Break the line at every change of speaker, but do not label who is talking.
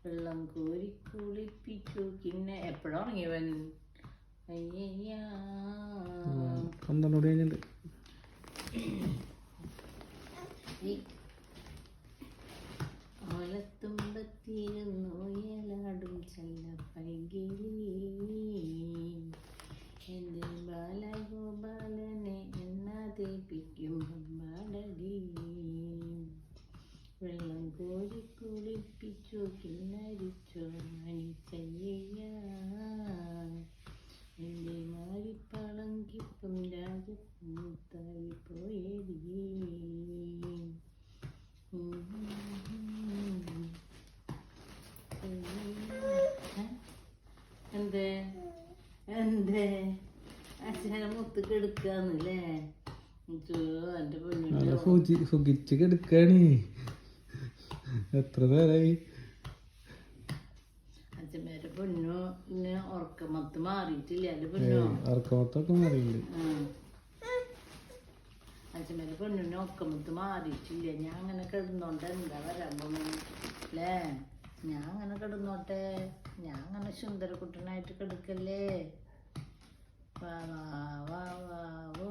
വെള്ളം കോരി കുളിപ്പിച്ചു പിന്നെ എപ്പോഴാ ഉറങ്ങിയവൻ? അയ്യയ്യാ
12 കഴിഞ്ഞിട്ട്
ഓലത്തുമ്പത്തിരുന്നു ഏലാടും ചെല്ലപ്പൈകിളി എൻ്റെ ബാലഗോപാലനെ എണ്ണാതേപ്പിക്കും പാടടി. വെള്ളം കോരി കുളിപ്പിച്ചു കിന്നരിച്ചോ മണിച്ചയ്യ എൻ്റെ മാറിപ്പളങ്കിപ്പം രാജപ്പൂത്തായി പോയടി. എന്തേ എന്തേ അച്ഛനെ മുത്ത് കെടുക്കാന്നല്ലേ? എൻ്റെ പൊന്നു
സുഖിച്ച് കിടക്കാണ്. എത്ര നേരായി
അച്ഛന്മാരെ പൊന്നു പിന്നെ ഉറക്കമത്ത് മാറിയിട്ടില്ല. എൻ്റെ പൊന്നു
ഉറക്കമത്തൊക്കെ മാറിയിട്ടുണ്ട്.
അച്ഛന്മാരെ പൊന്നിന് ഉറക്കമത്ത് മാറിയിട്ടില്ല. ഞാൻ അങ്ങനെ കിടന്നോണ്ട് എന്താ വരാൻ പോണു അല്ലേ? ഞാൻ അങ്ങനെ കിടന്നോട്ടെ, ഞാൻ അങ്ങനെ സുന്ദരക്കുട്ടനായിട്ട് കിടക്കല്ലേ? വാ വാ വാ വാ ഓ